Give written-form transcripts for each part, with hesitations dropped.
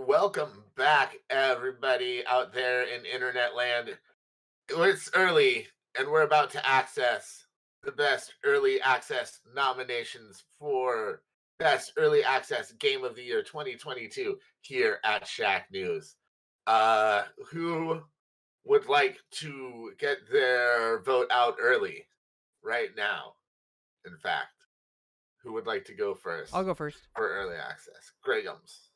welcome back, everybody out there in internet land. It's early, and we're about to access the best early access nominations for Best Early Access Game of the Year 2022 here at Shack News. Who would like to get their vote out early right now? In fact, who would like to go I'll first go first. for early access? Gregums.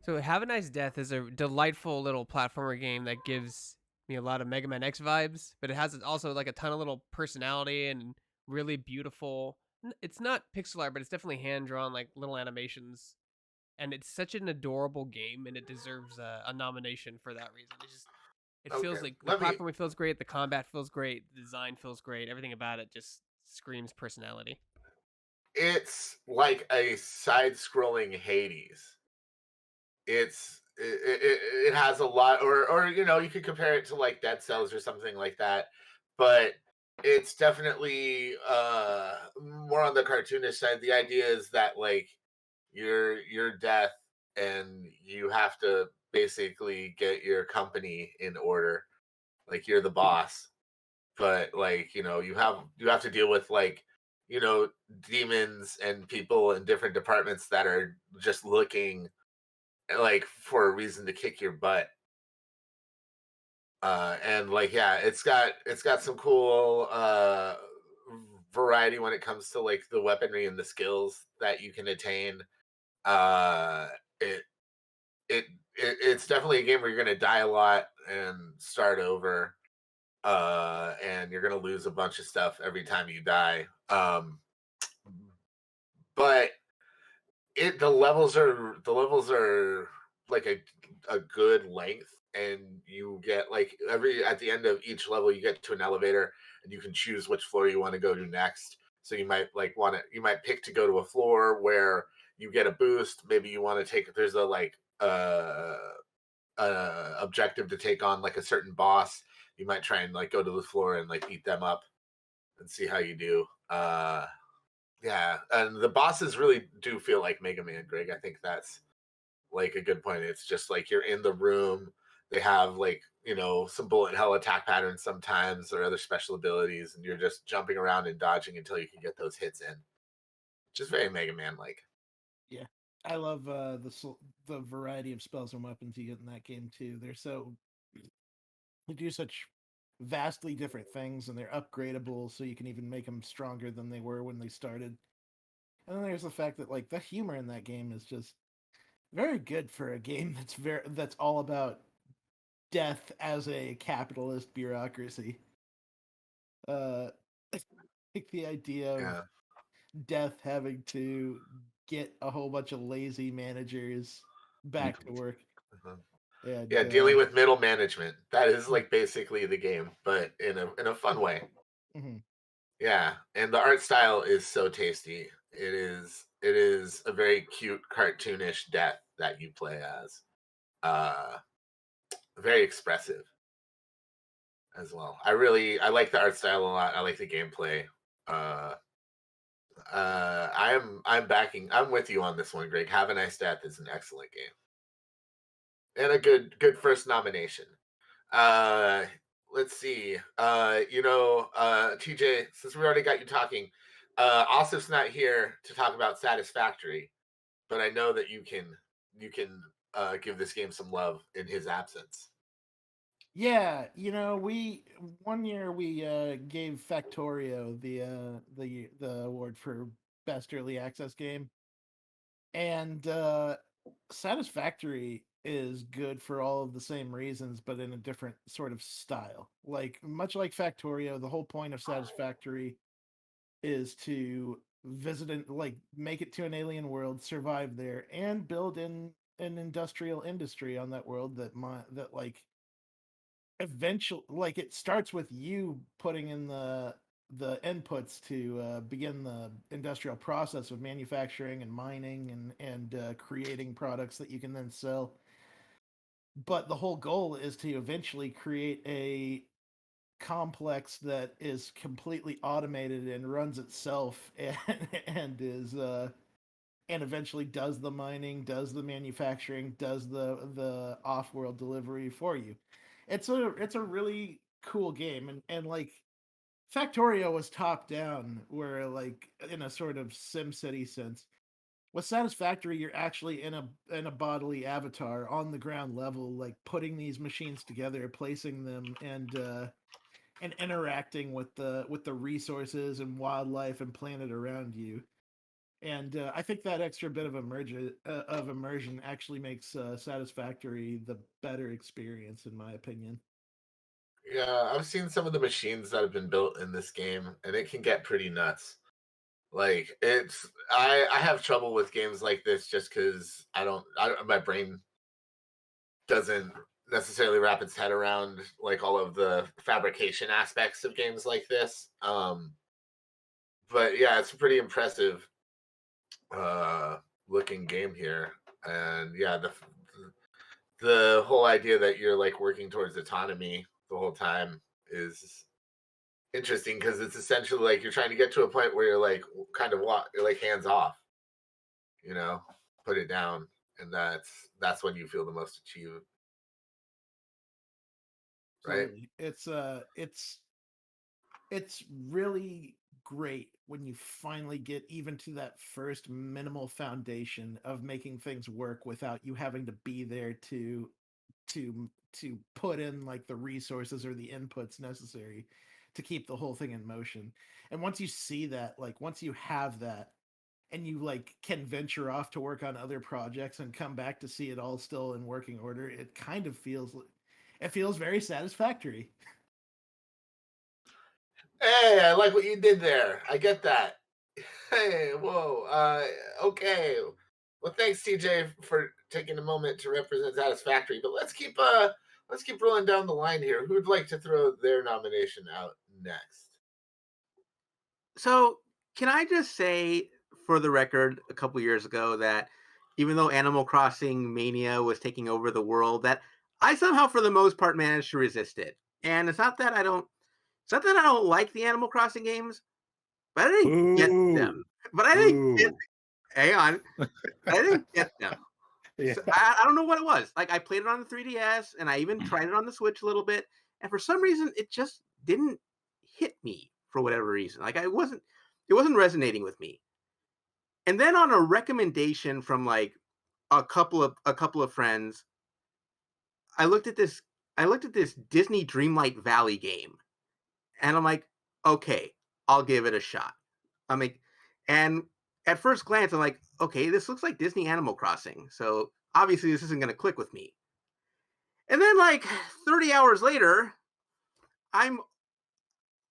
So, Have a Nice Death is a delightful little platformer game that gives me a lot of Mega Man X vibes, but it has also like a ton of little personality and really beautiful. It's not pixel art, but it's definitely hand drawn, like little animations. And it's such an adorable game, and it deserves a nomination for that reason. It Okay, feels like the let me platforming feels great, the combat feels great, the design feels great, everything about it just screams personality. it's like a side-scrolling Hades. It has a lot, or you could compare it to like Dead Cells or something like that, but it's definitely more on the cartoonish side. The idea is that like you're death, and you have to basically get your company in order. Like you're the boss, but like you have to deal with like you know demons and people in different departments that are just looking like for a reason to kick your butt. And like yeah, it's got some cool variety when it comes to like the weaponry and the skills that you can attain. uh it it's definitely a game where you're going to die a lot and start over, and you're gonna lose a bunch of stuff every time you die. But the levels are like a good length, and you get like every at the end of each level you get to an elevator, and you can choose which floor you want to go to next. So you might pick to go to a floor where you get a boost. Maybe you want to take there's a like objective to take on like a certain boss. You might try and like go to the floor and like beat them up and see how you do. Yeah, and the bosses really do feel like Mega Man, Greg. I think that's like a good point. It's just like you're in the room. They have like some bullet hell attack patterns sometimes or other special abilities, and you're just jumping around and dodging until you can get those hits in. Just very Mega Man like. Yeah, I love the variety of spells and weapons you get in that game too. They do such vastly different things, and they're upgradable, so you can even make them stronger than they were when they started. And then there's the fact that like the humor in that game is just very good for a game that's all about death as a capitalist bureaucracy. Uh, like the idea of Yeah. death having to get a whole bunch of lazy managers back to work. Uh-huh. And Yeah, dealing with middle management. That is like basically the game, but in a fun way. mhm. Yeah, and the art style is so tasty. It is a very cute cartoonish death that you play as. Uh Very expressive as well. I like the art style a lot. I like the gameplay. Uh I'm with you on this one, Greg. Have a Nice Death is an excellent game. And a good first nomination. Uh let's see. TJ, since we already got you talking, Asif's not here to talk about Satisfactory, but I know that you can give this game some love in his absence. Yeah, we one year we gave Factorio the award for best early access game, and Satisfactory is good for all of the same reasons, but in a different sort of style. Like much like Factorio, the whole point of Satisfactory is to visit and like make it to an alien world, survive there, and build in an industrial industry on that world that like eventually like it starts with you putting in the inputs to begin the industrial process of manufacturing and mining and creating products that you can then sell. But the whole goal is to eventually create a complex that is completely automated and runs itself and is and eventually does the mining, does the manufacturing, does the off-world delivery for you. It's a really cool game, and like Factorio was top down, where like in a sort of SimCity sense. With Satisfactory, you're actually in a bodily avatar on the ground level, like putting these machines together, placing them, and interacting with the resources and wildlife and planet around you. And I think that extra bit of immersion actually makes Satisfactory the better experience, in my opinion. Yeah, I've seen some of the machines that have been built in this game, and it can get pretty nuts. Like I have trouble with games like this just because my brain doesn't necessarily wrap its head around like all of the fabrication aspects of games like this. But yeah, it's a pretty impressive uh looking game here. And yeah, the whole idea that you're like working towards autonomy the whole time is interesting because it's essentially like you're trying to get to a point where you're like kind of you're like hands off, you know, put it down, and that's when you feel the most achieved, right? Absolutely, it's really great when you finally get even to that first minimal foundation of making things work without you having to be there to put in like the resources or the inputs necessary to keep the whole thing in motion. And once you see that, like once you have that and you like can venture off to work on other projects and come back to see it all still in working order, it kind of feels very satisfactory. Hey, I like what you did there. I get that. Hey, whoa. Okay. Well, thanks, TJ, for taking a moment to represent Satisfactory. But let's keep rolling down the line here. Who'd like to throw their nomination out next? So, can I just say, for the record, a couple years ago, that even though Animal Crossing mania was taking over the world, that I somehow, for the most part, managed to resist it. And it's not that I don't like the Animal Crossing games, but I didn't get them. Boo. But I didn't get. Boo. Hang on, I didn't get them. Yeah. So I don't know what it was. Like I played it on the 3DS, and I even tried it on the Switch a little bit, and for some reason, it just didn't hit me for whatever reason. Like it wasn't resonating with me. And then on a recommendation from like a couple of friends, I looked at this I looked at this Disney Dreamlight Valley game, and I'm like, okay, I'll give it a shot. I'm like, and at first glance, I'm like, okay, this looks like Disney Animal Crossing, so obviously this isn't going to click with me. And then like 30 hours later, I'm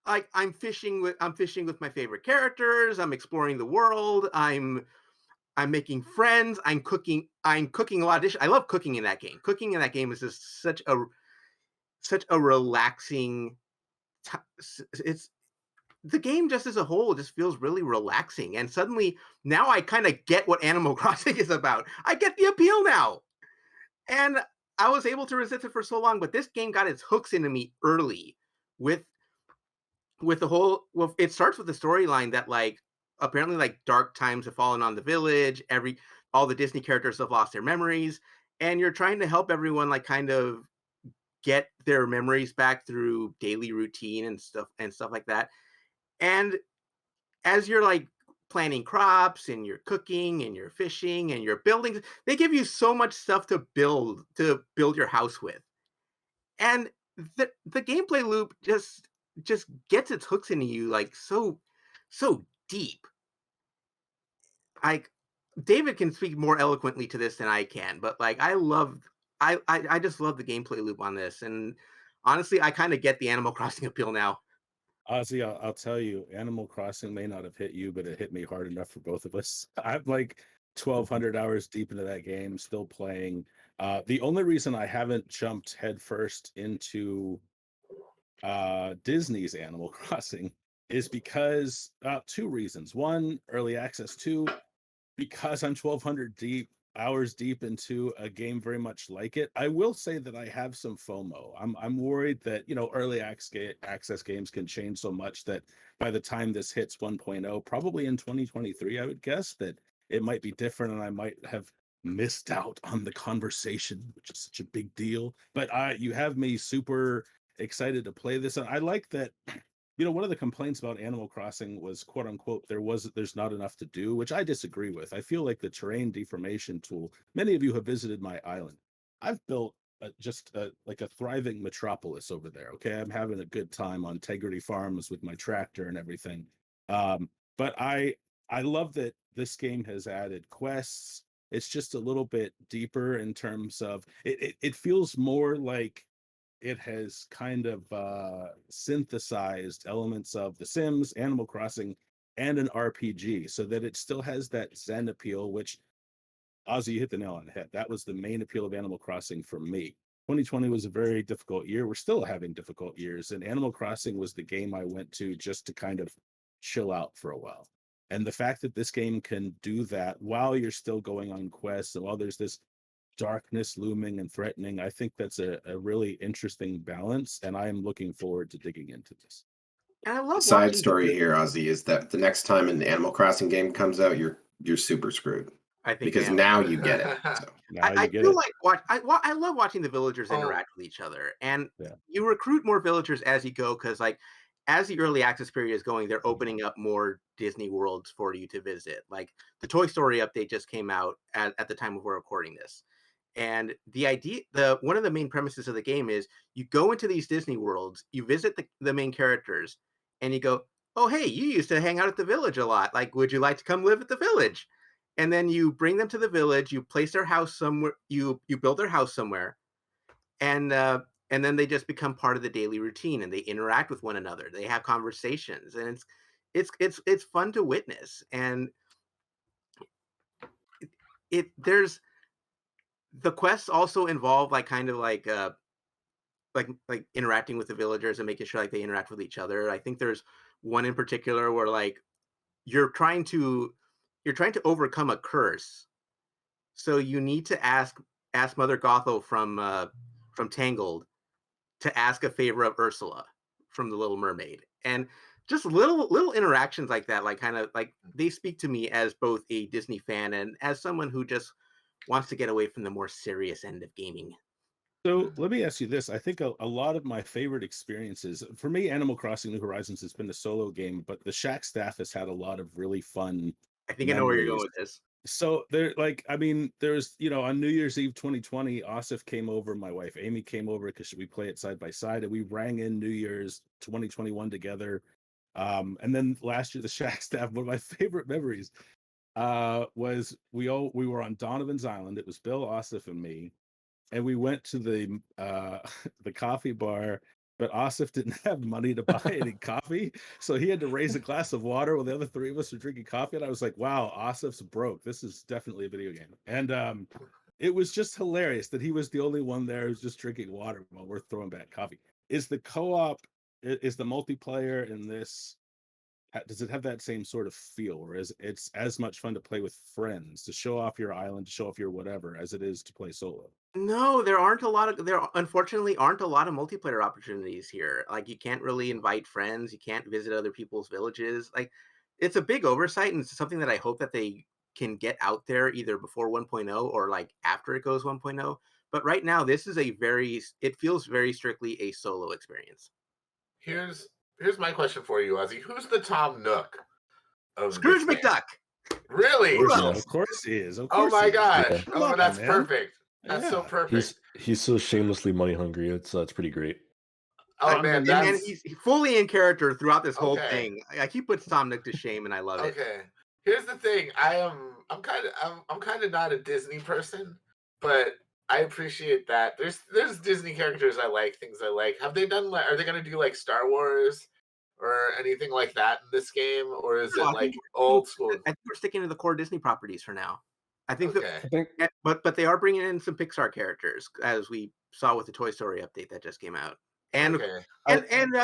I'm fishing with my favorite characters. I'm exploring the world. I'm making friends. I'm cooking a lot of dishes. I love cooking in that game. Cooking in that game is just such a relaxing. It's the game just as a whole just feels really relaxing. And suddenly now I kind of get what Animal Crossing is about. I get the appeal now, and I was able to resist it for so long. But this game got its hooks into me early with the whole. Well, it starts with the storyline that like apparently like dark times have fallen on the village. All the Disney characters have lost their memories, and you're trying to help everyone like kind of get their memories back through daily routine and stuff like that. And as you're like planting crops and you're cooking and you're fishing and you're building, they give you so much stuff to build your house with. And the gameplay loop just gets its hooks into you like so deep. Like David can speak more eloquently to this than I can, but like I just love the gameplay loop on this. And honestly, I kind of get the Animal Crossing appeal now. Honestly, I'll tell you, Animal Crossing may not have hit you, but it hit me hard enough for both of us. I'm like 1,200 hours deep into that game, still playing. The only reason I haven't jumped headfirst into Disney's Animal Crossing is because two reasons. One, early access. Two, because I'm 1,200 hours deep into a game very much like it. I will say that I have some FOMO. I'm worried that early access games can change so much that by the time this hits 1.0, probably in 2023, I would guess that it might be different, and I might have missed out on the conversation, which is such a big deal. But you have me super excited to play this. And I like that. One of the complaints about Animal Crossing was, quote unquote, there's not enough to do, which I disagree with. I feel like the terrain deformation tool, many of you have visited my island. I've built like a thriving metropolis over there. Okay. I'm having a good time on Integrity Farms with my tractor and everything. But I love that this game has added quests. It's just a little bit deeper in terms of it feels more like it has kind of synthesized elements of The Sims, Animal Crossing, and an RPG, so that it still has that Zen appeal, which, Ozzy, you hit the nail on the head. That was the main appeal of Animal Crossing for me. 2020 was a very difficult year. We're still having difficult years, and Animal Crossing was the game I went to just to kind of chill out for a while. And the fact that this game can do that while you're still going on quests and while there's this darkness looming and threatening, I think that's a really interesting balance, and I am looking forward to digging into this. And I love Side watching story here, Ozzy, is that the next time an Animal Crossing game comes out, you're super screwed I think because they have- now you get it. So. Now I you get feel it. like I love watching the villagers Oh. interact with each other, and Yeah. you recruit more villagers as you go, because like as the early access period is going, they're opening up more Disney worlds for you to visit. Like the Toy Story update just came out at the time of we're recording this, and one of the main premises of the game is you go into these Disney worlds, you visit the main characters, and you go, oh hey, you used to hang out at the village a lot. Like, would you like to come live at the village? And then you bring them to the village, you place their house somewhere, you build their house somewhere, and then they just become part of the daily routine, and they interact with one another. They have conversations, and it's fun to witness. And there's the quests also involve like kind of like interacting with the villagers and making sure like they interact with each other. I think there's one in particular where like you're trying to overcome a curse. So you need to ask Mother Gothel from Tangled to ask a favor of Ursula from The Little Mermaid. And just little interactions like that, like kind of like they speak to me as both a Disney fan and as someone who just wants to get away from the more serious end of gaming. So let me ask you this. I think a lot of my favorite experiences, for me, Animal Crossing New Horizons has been a solo game, but the Shack staff has had a lot of really fun I think I know where you're going memories. with this. So there's, on New Year's Eve 2020, Asif came over, my wife Amy came over because we play it side by side, and we rang in New Year's 2021 together. And then last year, the Shack staff, one of my favorite memories was we were on Donovan's Island. It was Bill, Asif, and me. And we went to the coffee bar, but Asif didn't have money to buy any coffee, so he had to raise a glass of water while the other three of us were drinking coffee. And I was like, "Wow, Asif's broke. This is definitely a video game." And it was just hilarious that he was the only one there who's just drinking water while we're throwing back coffee. Is the co-op, is the multiplayer in this? Does it have that same sort of feel, or is it's as much fun to play with friends, to show off your island, to show off your whatever, as it is to play solo? No, there unfortunately aren't a lot of multiplayer opportunities here. Like you can't really invite friends, you can't visit other people's villages. Like it's a big oversight, and it's something that I hope that they can get out there either before 1.0 or like after it goes 1.0. But right now this is it feels very strictly a solo experience. Here's my question for you, Ozzy. Who's the Tom Nook of Scrooge this game? McDuck. Really? Of course he is. Of Oh course my he is. gosh! Yeah. Come on, That's man. perfect. That's so Yeah. perfect. He's so shamelessly money hungry. It's pretty great. Oh man, And that's he's fully in character throughout this whole Okay. thing. Like he puts Tom Nook to shame, and I love it. okay. Here's the thing. I'm kind of not a Disney person, but I appreciate that. There's Disney characters I like, things I like. Have they done are they gonna do like Star Wars or anything like that in this game, or is No, it I like think old school? I think we're sticking to the core Disney properties for now. I think Okay. I think but they are bringing in some Pixar characters, as we saw with the Toy Story update that just came out, and Okay. and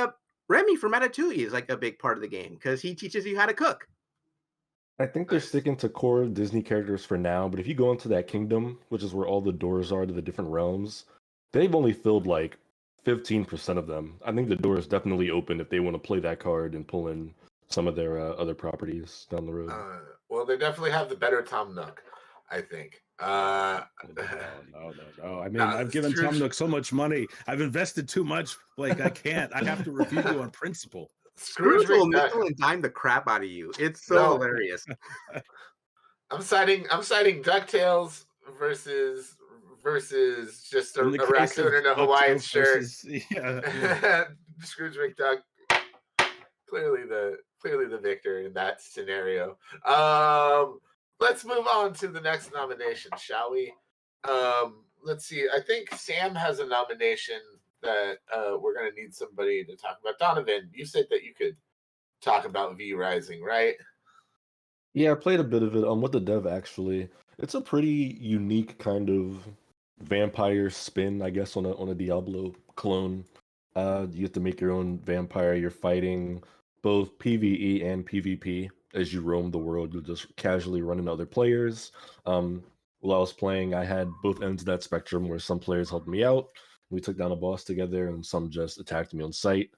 Remy from Ratatouille is like a big part of the game because he teaches you how to cook. I think they're Nice. sticking to core Disney characters for now, but if you go into that kingdom, which is where all the doors are to the different realms, they've only filled like 15% of them. I think the door is definitely open if they want to play that card and pull in some of their other properties down the road. Well, they definitely have the better Tom Nook, I think. No. I mean, Nah, I've given Tom Scrooge, Nook so much money. I've invested too much. Like, I can't. I have to review you on principle. Scrooge Scrooge will McDuck. nickel and dime the crap out of you. It's so No, hilarious. I'm citing DuckTales versus just In the a case of raccoon in a Hawaiian DuckTales shirt. versus, yeah. Scrooge McDuck, clearly the victor in that scenario. Let's move on to the next nomination, shall we? Let's see. I think Sam has a nomination that we're gonna need somebody to talk about. Donovan, you said that you could talk about V Rising, right? Yeah, I played a bit of it with the dev actually. It's a pretty unique kind of vampire spin, I guess, on a Diablo clone. You have to make your own vampire. You're fighting both PvE and PvP as you roam the world. You'll just casually run into other players. While I was playing, I had both ends of that spectrum where some players helped me out. We took down a boss together, and some just attacked me on sight.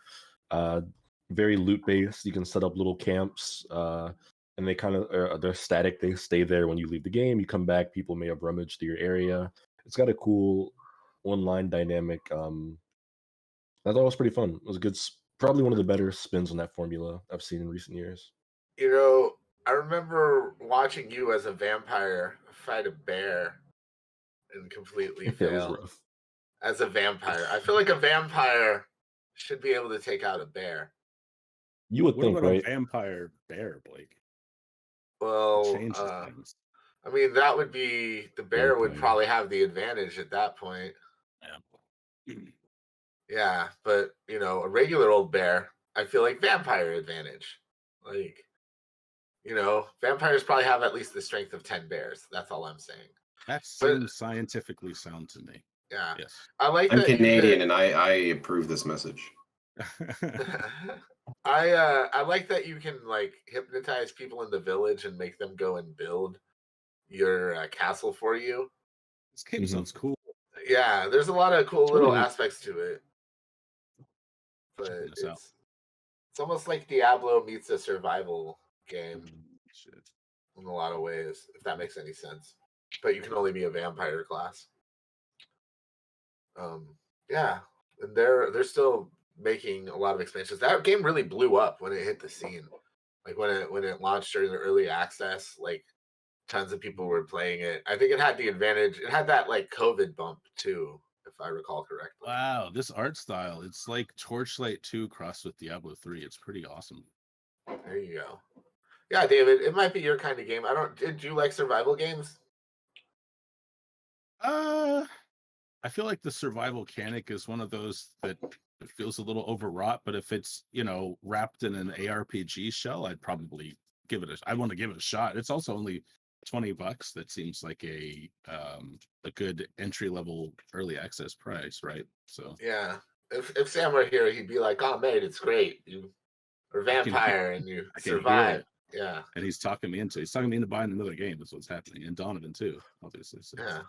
Uh, Very loot based. You can set up little camps. And they kind of they're static. They stay there when you leave the game. You come back, people may have rummaged through your area. It's got a cool online dynamic. I thought it was pretty fun. It was a good, probably one of the better spins on that formula I've seen in recent years. You know, I remember watching you as a vampire fight a bear and completely It was fail. rough. As a vampire, I feel like a vampire should be able to take out a bear. You would What think, about right? a vampire bear, Blake? Well, Changes things. I mean, that would be the bear would Vampire. probably have the advantage at that point. Yeah. Yeah, but a regular old bear, I feel like vampire advantage. Like, vampires probably have at least the strength of 10 bears. That's all I'm saying. That But seems scientifically sound to me. yeah, Yes. I like I'm that Canadian and I approve this message. I like that you can like hypnotize people in the village and make them go and build your castle for you. This game sounds cool. Yeah, there's a lot of cool little Totally. aspects to it, but Checking this out. it's almost like Diablo meets a survival game Shit. in a lot of ways, if that makes any sense. But you can only be a vampire class. Yeah, and they're still making a lot of expansions. That game really blew up when it hit the scene. Like when it launched during the early access, like tons of people were playing it. I think it had the advantage. It had that like COVID bump too, if I recall correctly. Wow, this art style, it's like Torchlight 2 crossed with Diablo 3. It's pretty awesome. There you go. Yeah, David, it might be your kind of game. Did you like survival games? I feel like the survival mechanic is one of those that it feels a little overwrought, but if it's, wrapped in an ARPG shell, I'd probably I want to give it a shot. It's also only $20. That seems like a good entry level early access price, right? So yeah. If Sam were here, he'd be like, "Oh, mate, it's great. You are a vampire and you survive." Yeah. And he's talking me into buying another game. That's what's happening. And Donovan too, obviously. So. Yeah.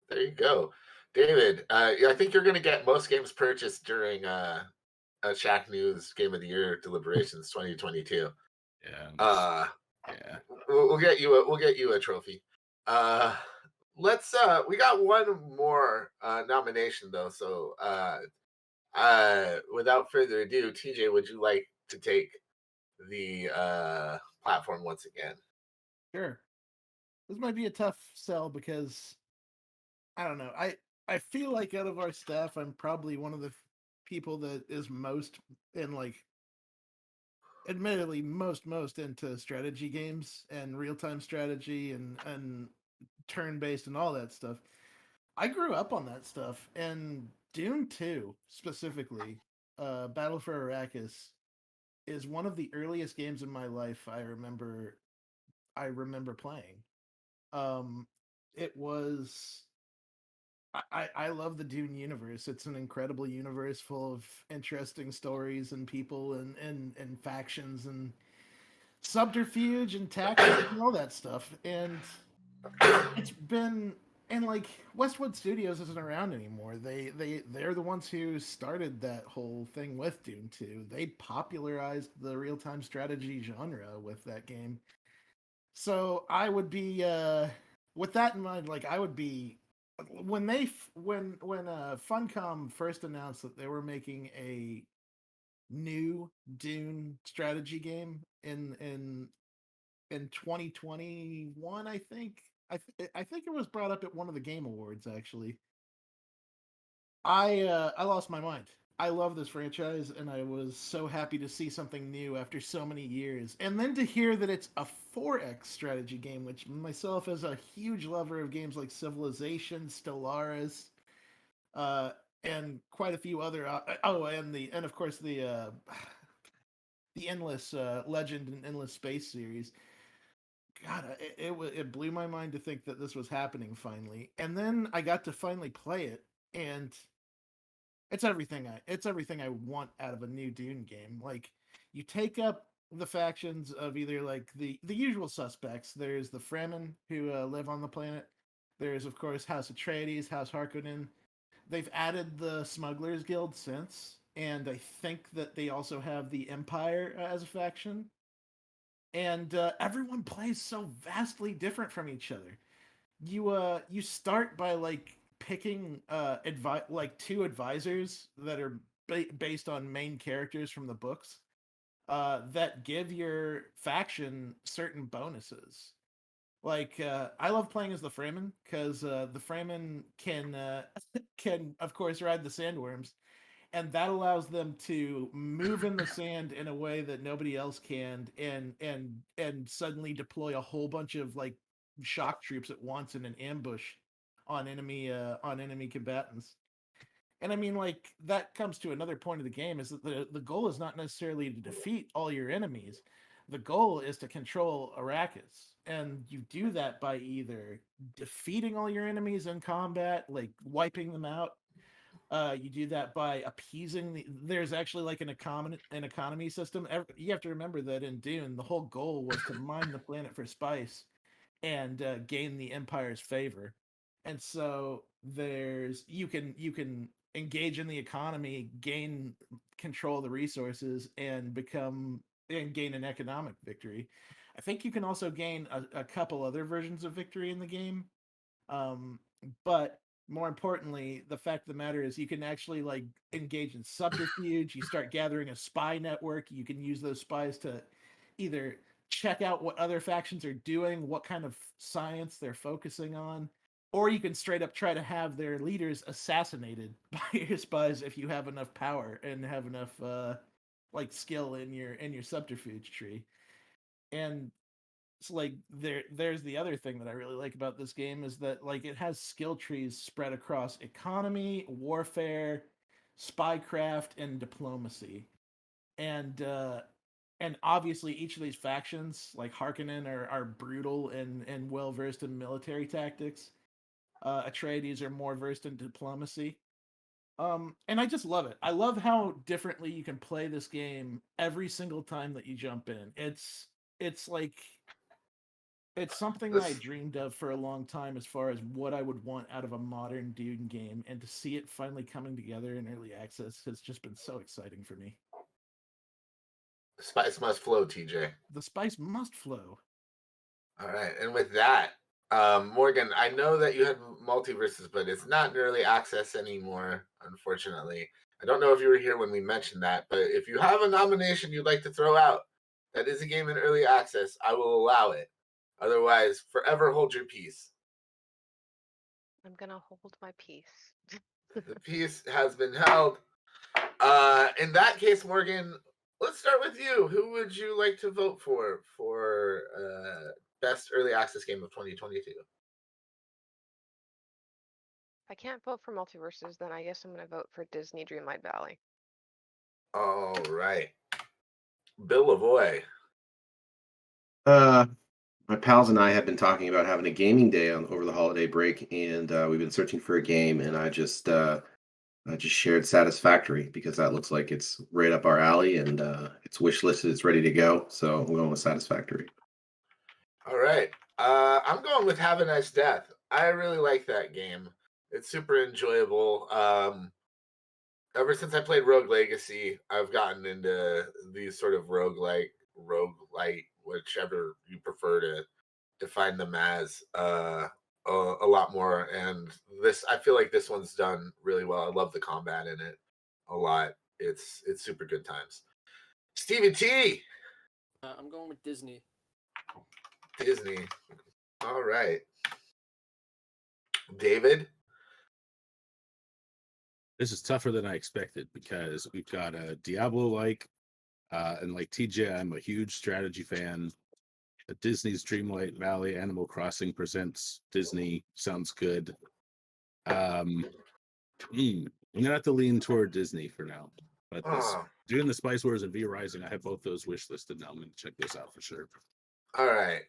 There you go. David, I think you're going to get most games purchased during Shacknews Game of the Year deliberations 2022. Yeah. Yeah. We'll get you a trophy. Let's we got one more nomination though. So without further ado, TJ, would you like to take the platform once again? Sure. This might be a tough sell because I don't know. I feel like out of our staff, I'm probably one of the people that is most in admittedly most into strategy games and real-time strategy and turn-based and all that stuff. I grew up on that stuff, and Dune 2 specifically, Battle for Arrakis, is one of the earliest games in my life I remember playing. It was I love the Dune universe. It's an incredible universe full of interesting stories and people and factions and subterfuge and tactics and all that stuff. And it's been like Westwood Studios isn't around anymore. They're the ones who started that whole thing with Dune 2. They popularized the real-time strategy genre with that game. So I would be with that in mind, like I would be when Funcom first announced that they were making a new Dune strategy game in 2021, I think. I think it was brought up at one of the Game Awards actually. I lost my mind. I love this franchise, and I was so happy to see something new after so many years. And then to hear that it's a 4X strategy game, which myself, as a huge lover of games like Civilization, Stellaris, uh, and quite a few other, and of course the Endless Legend and Endless Space series. God, it blew my mind to think that this was happening finally. And then I got to finally play it, and it's everything I want out of a new Dune game. Like, you take up the factions of either like the usual suspects. There's the Fremen who live on the planet. There's of course House Atreides, House Harkonnen. They've added the Smugglers Guild since, and I think that they also have the Empire as a faction. And everyone plays so vastly different from each other. You start by like picking like two advisors that are based on main characters from the books that give your faction certain bonuses. Like I love playing as the Fremen because the Fremen can can of course ride the sandworms, and that allows them to move in the sand in a way that nobody else can, and suddenly deploy a whole bunch of like shock troops at once in an ambush on enemy combatants. And I mean, like, that comes to another point of the game, is that the goal is not necessarily to defeat all your enemies. The goal is to control Arrakis. And you do that by either defeating all your enemies in combat, like wiping them out. You do that by appeasing there's actually like an economy system. You have to remember that in Dune, the whole goal was to mine the planet for spice and gain the Empire's favor. And so you can engage in the economy, gain control of the resources, and gain an economic victory. I think you can also gain a couple other versions of victory in the game. Um, but more importantly, the fact of the matter is you can actually like engage in subterfuge. You start gathering a spy network. You can use those spies to either check out what other factions are doing, what kind of science they're focusing on, or you can straight up try to have their leaders assassinated by your spies if you have enough power and have enough like skill in your subterfuge tree. And it's like there's the other thing that I really like about this game is that like it has skill trees spread across economy, warfare, spycraft, and diplomacy. And obviously each of these factions, like Harkonnen, are brutal and well versed in military tactics. Atreides are more versed in diplomacy. And I just love it. I love how differently you can play this game every single time that you jump in. It's like it's something I This dreamed of for a long time as far as what I would want out of a modern Dune game, and to see it finally coming together in early access has just been so exciting for me. spice must flow, TJ. The spice must flow. All right, and with that, Morgan, I know that you had multiverses, but it's not in early access anymore, unfortunately. I don't know if you were here when we mentioned that, but if you have a nomination you'd like to throw out that is a game in early access, I will allow it. Otherwise, forever hold your peace. I'm gonna hold my peace. The peace has been held. In that case, Morgan, let's start with you. Who would you like to vote for best early access game of 2022? If I can't vote for Multiverses, then I guess I'm gonna vote for Disney Dreamlight Valley. All right, Bill Lavoy. My pals and I have been talking about having a gaming day over the holiday break, and we've been searching for a game, and I just shared Satisfactory because that looks like it's right up our alley, and it's wish listed, it's ready to go. So I'm going with Satisfactory. All right, I'm going with Have a Nice Death. I really like that game. It's super enjoyable. Ever since I played Rogue Legacy, I've gotten into these sort of roguelite, whichever you prefer to define them as a lot more. And I feel like this one's done really well. I love the combat in it a lot. It's super good times. Stevie T. I'm going with Disney. Disney. All right. David. This is tougher than I expected because we've got a Diablo-like, and like TJ, I'm a huge strategy fan. Disney's Dreamlight Valley Animal Crossing presents Disney sounds good. I'm gonna have to lean toward Disney for now. But doing the Spice Wars and V Rising, I have both those wish listed now. I'm gonna check those out for sure. All right.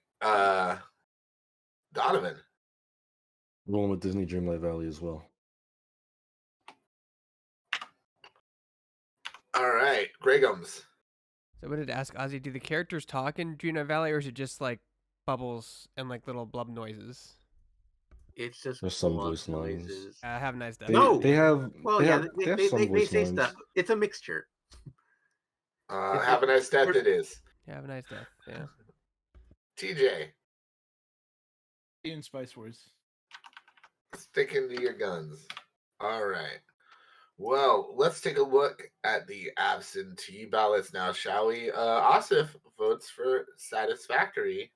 Donovan. Rolling with Disney Dreamlight Valley as well. All right, Gregums. So I wanted to ask Ozzy, do the characters talk in Dreamlight Valley, or is it just like bubbles and like little blub noises? It's just There's some blub voice lines. noises. Have a nice day. No. They have. Well, they yeah, have, they have some voice say lines. stuff. It's a mixture. Have a nice death. It is. Yeah, have a nice day. Yeah. TJ. In Spice Wars. Sticking to your guns. All right. Well, let's take a look at the absentee ballots now, shall we? Asif votes for Satisfactory.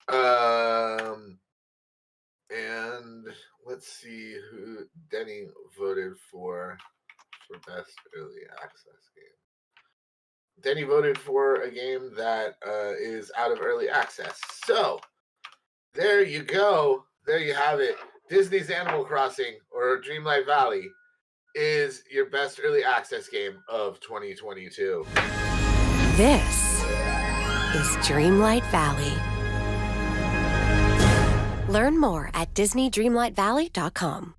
And let's see who Denny voted for Best Early Access Game. Denny voted for a game that is out of early access. So, there you go. There you have it. Disney's Animal Crossing, or Dreamlight Valley, is your best early access game of 2022. This is Dreamlight Valley. Learn more at DisneyDreamlightValley.com.